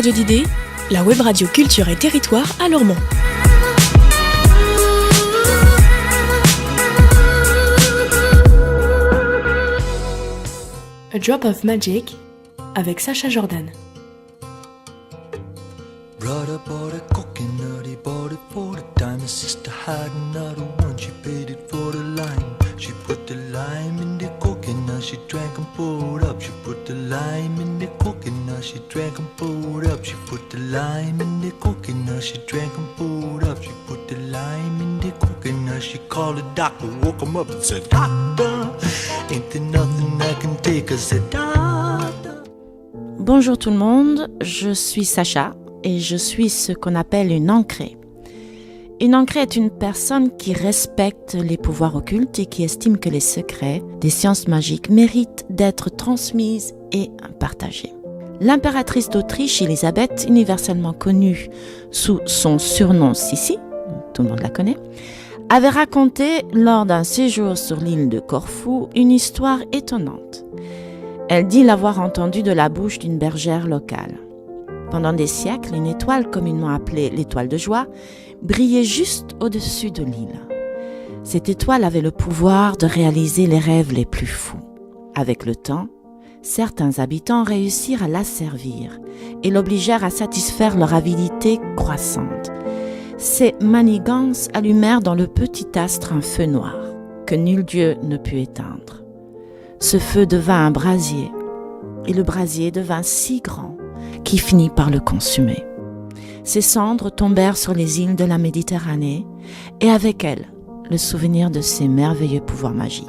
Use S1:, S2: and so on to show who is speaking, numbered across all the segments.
S1: Radio d'idées, la web radio culture et territoire à Lormont. A Drop of Magic avec Sacha Jordan.
S2: Brother bought a coconut, he bought it for the dime. His sister had another one, she paid it for the lime. She put the lime in the coconut, she drank and poured up. She put the lime in the coconut, she drank and poured up. She put the lime in the coconut, she drank and poured up. She put the lime in the coconut, she called the doctor, woke him up and said, Doctor, ain't there nothing I can take? I said, Doctor.
S3: Bonjour tout le monde, je suis Sacha et je suis ce qu'on appelle une ancrée. Une ancrée est une personne qui respecte les pouvoirs occultes et qui estime que les secrets des sciences magiques méritent d'être transmises et partagés. L'impératrice d'Autriche, Élisabeth, universellement connue sous son surnom Sissi, tout le monde la connaît, avait raconté lors d'un séjour sur l'île de Corfou une histoire étonnante. Elle dit l'avoir entendue de la bouche d'une bergère locale. Pendant des siècles, une étoile communément appelée l'étoile de joie brillait juste au-dessus de l'île. Cette étoile avait le pouvoir de réaliser les rêves les plus fous. Avec le temps, certains habitants réussirent à l'asservir et l'obligèrent à satisfaire leur avidité croissante. Ces manigances allumèrent dans le petit astre un feu noir que nul dieu ne put éteindre. Ce feu devint un brasier et le brasier devint si grand qui finit par le consumer. Ces cendres tombèrent sur les îles de la Méditerranée et avec elles, le souvenir de ces merveilleux pouvoirs magiques.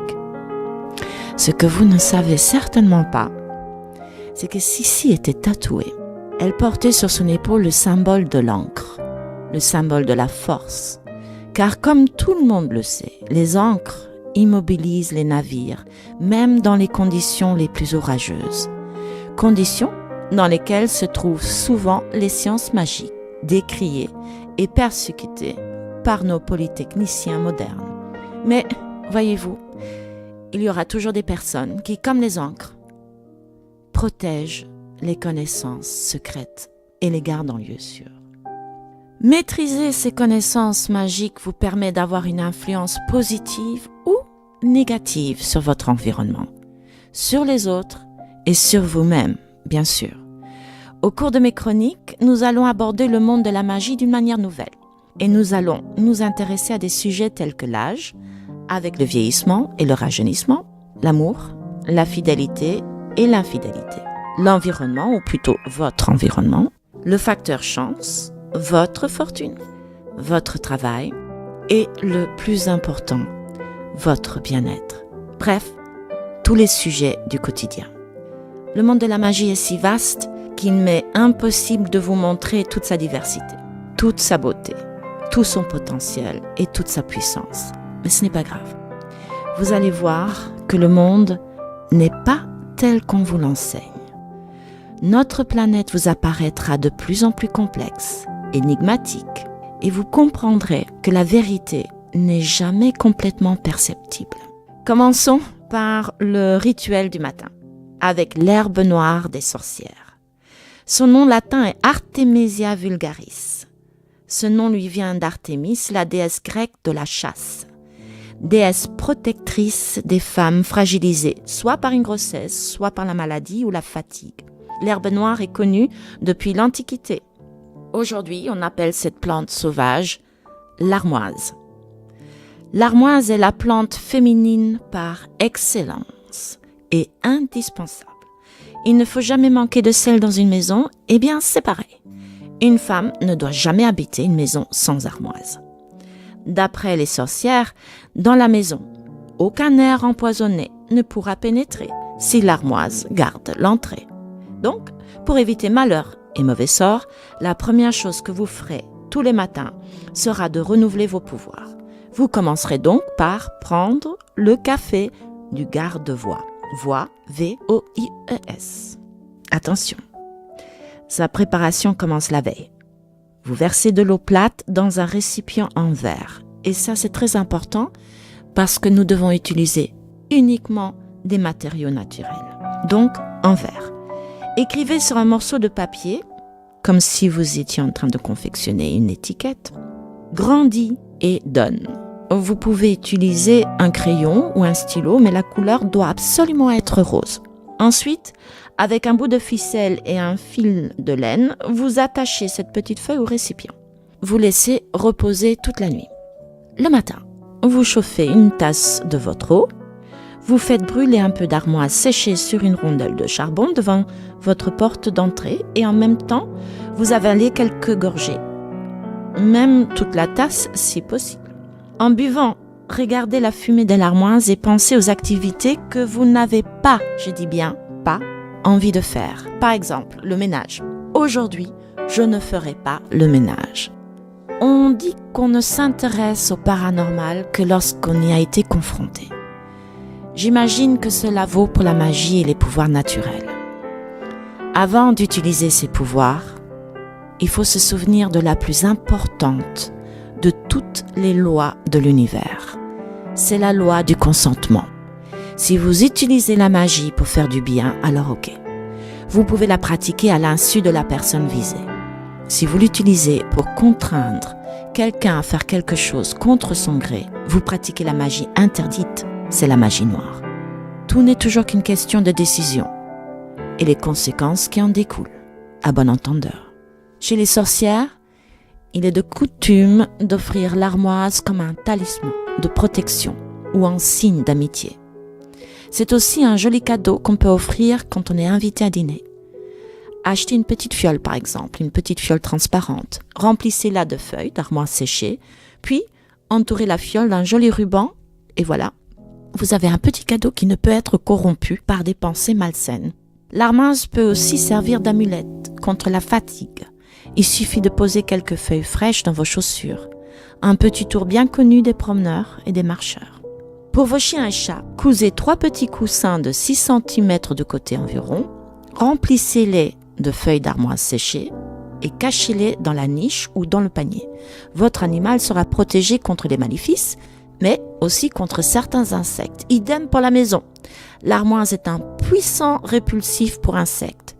S3: Ce que vous ne savez certainement pas, c'est que Sissi était tatouée. Elle portait sur son épaule le symbole de l'encre, le symbole de la force. Car comme tout le monde le sait, les ancres immobilisent les navires, même dans les conditions les plus orageuses. Conditions dans lesquelles se trouvent souvent les sciences magiques, décriées et persécutées par nos polytechniciens modernes. Mais, voyez-vous, il y aura toujours des personnes qui, comme les ancres, protègent les connaissances secrètes et les gardent en lieu sûr. Maîtriser ces connaissances magiques vous permet d'avoir une influence positive ou négative sur votre environnement, sur les autres et sur vous-même, bien sûr. Au cours de mes chroniques, nous allons aborder le monde de la magie d'une manière nouvelle. Et nous allons nous intéresser à des sujets tels que l'âge, avec le vieillissement et le rajeunissement, l'amour, la fidélité et l'infidélité, l'environnement, ou plutôt votre environnement, le facteur chance, votre fortune, votre travail et le plus important, votre bien-être. Bref, tous les sujets du quotidien. Le monde de la magie est si vaste qu'il m'est impossible de vous montrer toute sa diversité, toute sa beauté, tout son potentiel et toute sa puissance. Mais ce n'est pas grave. Vous allez voir que le monde n'est pas tel qu'on vous l'enseigne. Notre planète vous apparaîtra de plus en plus complexe, énigmatique, et vous comprendrez que la vérité n'est jamais complètement perceptible. Commençons par le rituel du matin, avec l'herbe noire des sorcières. Son nom latin est Artemisia vulgaris. Ce nom lui vient d'Artémis, la déesse grecque de la chasse, déesse protectrice des femmes fragilisées, soit par une grossesse, soit par la maladie ou la fatigue. L'herbe noire est connue depuis l'Antiquité. Aujourd'hui, on appelle cette plante sauvage l'armoise. L'armoise est la plante féminine par excellence et indispensable. Il ne faut jamais manquer de sel dans une maison, eh bien c'est pareil. Une femme ne doit jamais habiter une maison sans armoise. D'après les sorcières, dans la maison, aucun air empoisonné ne pourra pénétrer si l'armoise garde l'entrée. Donc, pour éviter malheur et mauvais sort, la première chose que vous ferez tous les matins sera de renouveler vos pouvoirs. Vous commencerez donc par prendre le café du garde-voie. Voix, V-O-I-E-S. Attention, sa préparation commence la veille. Vous versez de l'eau plate dans un récipient en verre. Et ça, c'est très important parce que nous devons utiliser uniquement des matériaux naturels. Donc, en verre. Écrivez sur un morceau de papier comme si vous étiez en train de confectionner une étiquette. Grandis et donne. Vous pouvez utiliser un crayon ou un stylo, mais la couleur doit absolument être rose. Ensuite, avec un bout de ficelle et un fil de laine, vous attachez cette petite feuille au récipient. Vous laissez reposer toute la nuit. Le matin, vous chauffez une tasse de votre eau. Vous faites brûler un peu d'armoise séchée sur une rondelle de charbon devant votre porte d'entrée et en même temps, vous avalez quelques gorgées. Même toute la tasse si possible. En buvant, regardez la fumée de l'armoise et pensez aux activités que vous n'avez pas, je dis bien pas, envie de faire. Par exemple, le ménage. Aujourd'hui, je ne ferai pas le ménage. On dit qu'on ne s'intéresse au paranormal que lorsqu'on y a été confronté. J'imagine que cela vaut pour la magie et les pouvoirs naturels. Avant d'utiliser ces pouvoirs, il faut se souvenir de la plus importante de toutes les lois de l'univers. C'est la loi du consentement. Si vous utilisez la magie pour faire du bien, alors ok. Vous pouvez la pratiquer à l'insu de la personne visée. Si vous l'utilisez pour contraindre quelqu'un à faire quelque chose contre son gré, vous pratiquez la magie interdite, c'est la magie noire. Tout n'est toujours qu'une question de décision et les conséquences qui en découlent, à bon entendeur. Chez les sorcières, il est de coutume d'offrir l'armoise comme un talisman de protection ou en signe d'amitié. C'est aussi un joli cadeau qu'on peut offrir quand on est invité à dîner. Achetez une petite fiole par exemple, une petite fiole transparente. Remplissez-la de feuilles d'armoise séchées, puis entourez la fiole d'un joli ruban et voilà, vous avez un petit cadeau qui ne peut être corrompu par des pensées malsaines. L'armoise peut aussi servir d'amulette contre la fatigue. Il suffit de poser quelques feuilles fraîches dans vos chaussures. Un petit tour bien connu des promeneurs et des marcheurs. Pour vos chiens et chats, cousez 3 petits coussins de 6 cm de côté environ. Remplissez-les de feuilles d'armoise séchées et cachez-les dans la niche ou dans le panier. Votre animal sera protégé contre les maléfices, mais aussi contre certains insectes. Idem pour la maison. L'armoise est un puissant répulsif pour insectes.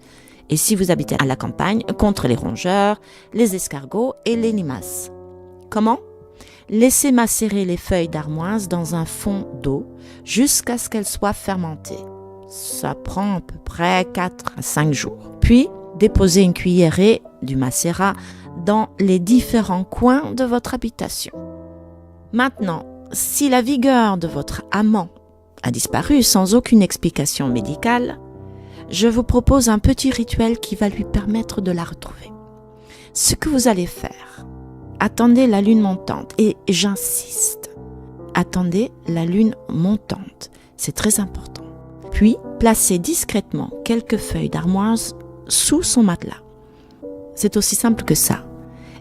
S3: Et si vous habitez à la campagne, contre les rongeurs, les escargots et les limaces. Comment ? Laissez macérer les feuilles d'armoise dans un fond d'eau jusqu'à ce qu'elles soient fermentées. Ça prend à peu près 4 à 5 jours. Puis, déposez une cuillerée du macérat dans les différents coins de votre habitation. Maintenant, si la vigueur de votre amant a disparu sans aucune explication médicale, je vous propose un petit rituel qui va lui permettre de la retrouver. Ce que vous allez faire, attendez la lune montante et j'insiste, attendez la lune montante, c'est très important. Puis, placez discrètement quelques feuilles d'armoise sous son matelas. C'est aussi simple que ça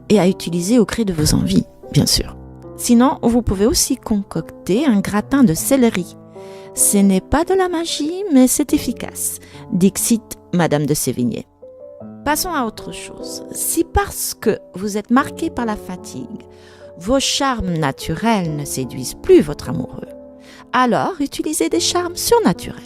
S3: et à utiliser au gré de vos envies, bien sûr. Sinon, vous pouvez aussi concocter un gratin de céleri. Ce n'est pas de la magie, mais c'est efficace. Dixit Madame de Sévigné. Passons à autre chose. Si parce que vous êtes marqué par la fatigue, vos charmes naturels ne séduisent plus votre amoureux, alors utilisez des charmes surnaturels.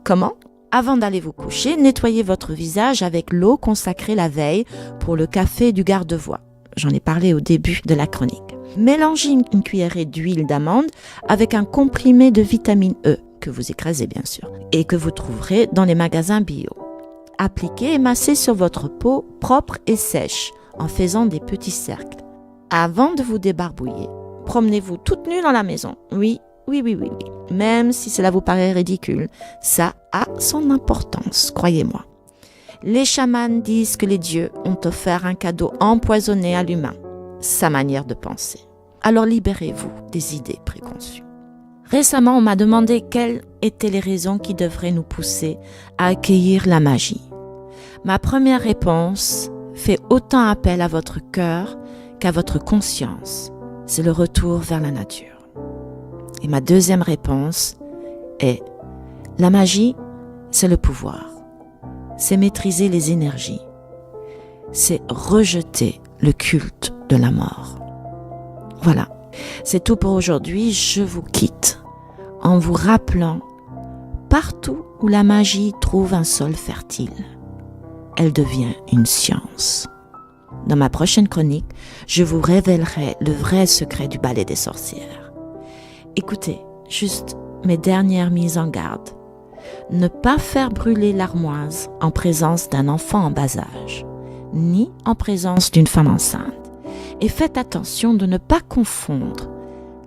S3: Comment ? Avant d'aller vous coucher, nettoyez votre visage avec l'eau consacrée la veille pour le café du garde-voie. J'en ai parlé au début de la chronique. Mélangez une cuillerée d'huile d'amande avec un comprimé de vitamine E, que vous écrasez bien sûr, et que vous trouverez dans les magasins bio. Appliquez et massez sur votre peau propre et sèche en faisant des petits cercles. Avant de vous débarbouiller, promenez-vous toute nue dans la maison. Oui. Même si cela vous paraît ridicule, ça a son importance, croyez-moi. Les chamans disent que les dieux ont offert un cadeau empoisonné à l'humain, sa manière de penser. Alors libérez-vous des idées préconçues. Récemment, on m'a demandé quelles étaient les raisons qui devraient nous pousser à accueillir la magie. Ma première réponse fait autant appel à votre cœur qu'à votre conscience. C'est le retour vers la nature. Et ma deuxième réponse est la magie, c'est le pouvoir. C'est maîtriser les énergies. C'est rejeter le culte de la mort. Voilà, c'est tout pour aujourd'hui. Je vous quitte en vous rappelant partout où la magie trouve un sol fertile. elle devient une science. Dans ma prochaine chronique, je vous révélerai le vrai secret du balai des sorcières. Écoutez, juste mes dernières mises en garde. Ne pas faire brûler l'armoise en présence d'un enfant en bas âge, ni en présence d'une femme enceinte. Et faites attention de ne pas confondre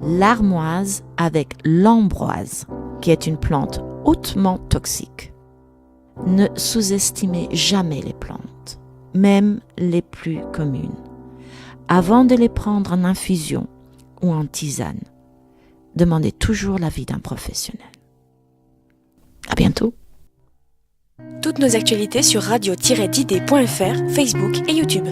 S3: l'armoise avec l'ambroise, qui est une plante hautement toxique. Ne sous-estimez jamais les plantes, même les plus communes. Avant de les prendre en infusion ou en tisane, demandez toujours l'avis d'un professionnel. À bientôt.
S1: Toutes nos actualités sur radio-didée.fr, Facebook et YouTube.